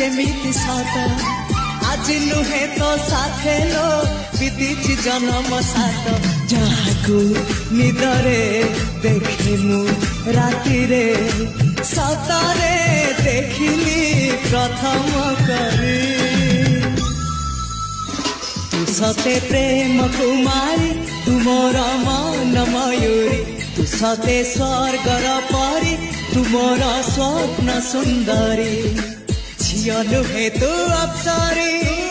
जेमिति साथ आज नुहे तो साथे लो विदिछि जन्म साथ जहाकू निदरे देखि मु राति रे सतरे देखिली प्रथम करी तू सते प्रेम कुमारी तू मोर मन मयूरी तू सते स्वर्गर परी तू मोर स्वप्न सुंदरी झियो नुहे तू अप्सरी।